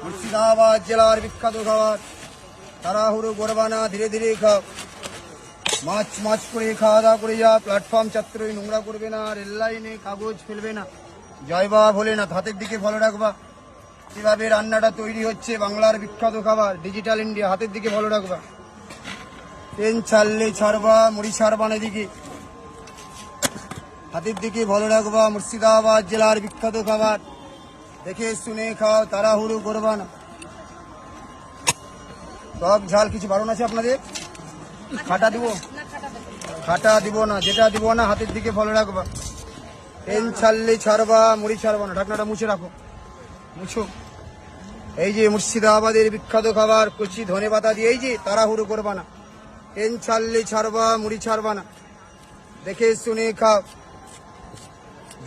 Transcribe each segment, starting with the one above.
মুর্শিদাবাদ জেলার বিখ্যাত খাবার। তাড়াহুড়ো করবা না, ধীরে ধীরে খাও। মাছ মাছ করে খাওয়া দাওয়া করে যা। প্ল্যাটফর্ম চত্বরে নোংরা করবে না, রেল লাইনে কাগজ ফেলবে না। জয় বাবা ভোলেনাথ। হাতের দিকে ফলো রাখবা। কিভাবে রান্নাটা তৈরি হচ্ছে, বাংলার বিখ্যাত খাবার ডিজিটাল ইন্ডিয়া। হাতের দিকে ফলো রাখবা। ট্রেন ছাড়লে ছাড়বা, মুড়ি ছাড়বা না দিকে। হাতের দিকে ভালো রাখবা। মুর্শিদাবাদ জেলার বিখ্যাত খাবার, দেখে শুনে খাও, তাড়াহুড়ো করবা না। টক ঝাল কিছু বারণ আছে আপনাদের? খাটা দিব? খাটা দিব না, যেটা দিব না হাতের দিকে ফলো রাখবা। ট্রেন ছাড়লে ছাড়বা, মুড়ি ছাড়বা না। ঢাকনাটা মুছে রাখো, মুছো। এই যে মুর্শিদাবাদের বিখ্যাত খাবার কচি ধনে পাতা দিয়ে, এই যে তাড়াহুড়ো করবা না। ট্রেন ছাড়লে ছাড়বা, মুড়ি ছাড়বা না, দেখে শুনে খাও।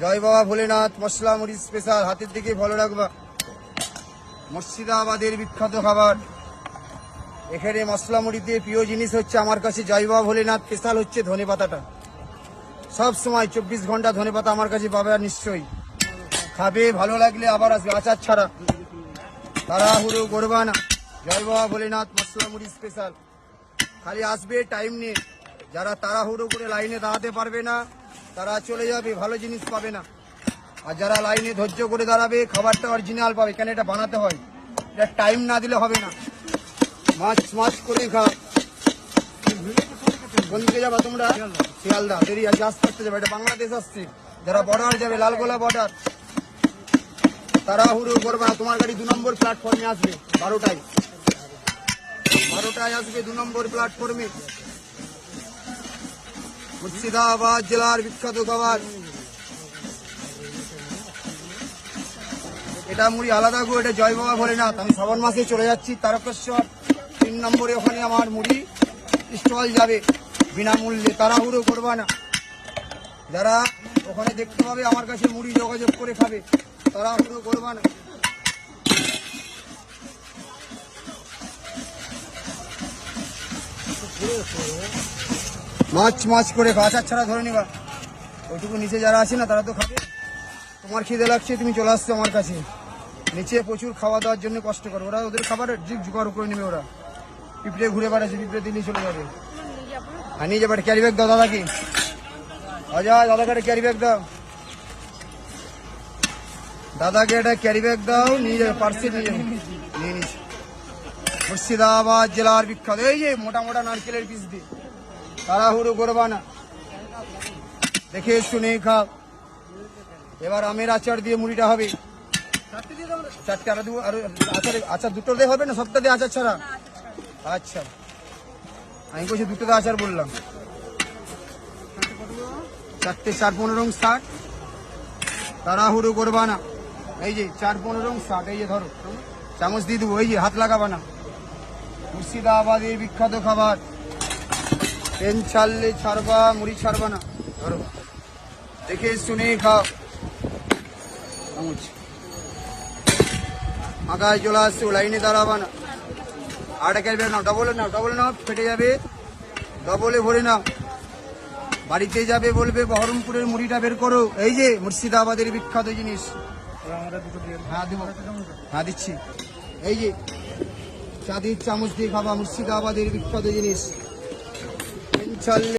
জয় বাবা ভোলেনাথ। মশলা মুড়ি স্পেশাল, হাতের দিকে ভালো রাখবা। মুর্শিদাবাদের বিখ্যাত খাবার, এখানে মশলা মুড়িতে প্রিয় জিনিস হচ্ছে আমার কাছে জয় বাবা ভোলেনাথ স্পেশাল হচ্ছে ধনে পাতাটা। সব সময় 24 ঘন্টা ধনে পাতা আমার কাছে পাবে, আর নিশ্চয়ই খাবে, ভালো লাগলে আবার আসবে। আচার ছাড়া, তাড়াহুড়ো করবা না। জয় বাবা ভোলেনাথ মশলা মুড়ি স্পেশাল। খালি আসবে, টাইম নেই। যারা তাড়াহুড়ো করে লাইনে দাঁড়াতে পারবে না তারা চলে যাবে, ভালো জিনিস পাবে না। আর যারা লাইনে ধৈর্য করে দাঁড়াবে খাবারটা অরিজিনাল পাবে। কেন এটা বানাতে হয়, এটা টাইম না দিলে হবে না। মাছ মাছ করে খা। কোন দিকে যাবা তোমরা? শিয়ালদা। দেরি আছে, আসতে আসতে যাবে। এটা বাংলাদেশ আসছে, যারা বর্ডার যাবে, লালগোলা বর্ডার। তাড়াহুড়ো করবা না। তোমার গাড়ি 2 নম্বর প্ল্যাটফর্মে আসবে 12টায় আসবে 2 নম্বর প্ল্যাটফর্মে। মুর্শিদাবাদ জেলার বিখ্যাত খাবার, এটা মুড়ি আলাদা গো। এটা জয় বাবা ভোলেনাথ। আমি শ্রাবণ মাসে চলে যাচ্ছি তারকেশ্বর, 3 নম্বরে ওখানে আমার মুড়ি স্টল যাবে বিনামূল্যে। তাড়াহুড়ো করবা না। যারা ওখানে দেখতে পাবে আমার কাছে মুড়ি যোগাযোগ করে খাবে, তাড়াহুড়ো করবা না। মাছ মাছ করে খা, আচার ছাড়া ধরে নিবা। ওইটুকু নিচে যারা আছে না তারা তো খাবে। তোমার খিদে লাগছে, তুমি চলে আসছো আমার কাছে। নিচে প্রচুর খাওয়া দাওয়ার জন্য কষ্ট করো, ওরা ওদের খাবারের জোগাড় করে নেবে। ওরা পিঁপড়ে ঘুরে বেড়াচ্ছে, পিঁপড়ে দিল্লি চলে যাবে। আর নিয়ে যাবে। ক্যারি ব্যাগ দাও দাদাকে। অজয়, দাদাকে একটা ক্যারি ব্যাগ দাও। দাদাকে একটা ক্যারি ব্যাগ দাও, নিয়ে যাবে, পার্সেল নিয়ে যাবে। নিয়ে নিচ্ছে। মুর্শিদাবাদ জেলার বিখ্যাত, এই যে মোটা মোটা নারকেলের পিস দিয়ে। তাড়াহুড়ো করবা না, দেখে শুনে খাও। এবার আমের আচার দিয়ে মুড়িটা হবে। 4টে আরো দেবো। আর আচার 2টো দিয়ে হবে না? সবটা দিয়ে আচার ছাড়া? আচ্ছা, আমি বলছি 2টো আচার বললাম। 4টে 4 15 60। তাড়াহুড়ো করবা না। এই যে 4 15 60। এই যে ধরো, চামচ দিয়ে দেবো। এই যে হাত লাগাবা না। মুর্শিদাবাদের বিখ্যাত খাবার, ট্রেন ছাড়লে ছাড়বা, মুড়ি ছাড়বা না। ধরো, দেখে শুনে খাও। চামচ আগায় চলে আসছে, লাইনে দাঁড়াবা না। আরেকটা ক্যারি ব্যাগ নাও, ডবলে নাও, ফেটে যাবে। ডবলে ভরে নাও। বাড়িতে যাবে বলবে বহরমপুরের মুড়িটা বের করো। এই যে মুর্শিদাবাদের বিখ্যাত জিনিস। হ্যাঁ দেবো, হ্যাঁ দিচ্ছি। এই যে চাঁদির চামচ দিয়ে খাবা, মুর্শিদাবাদের বিখ্যাত জিনিস।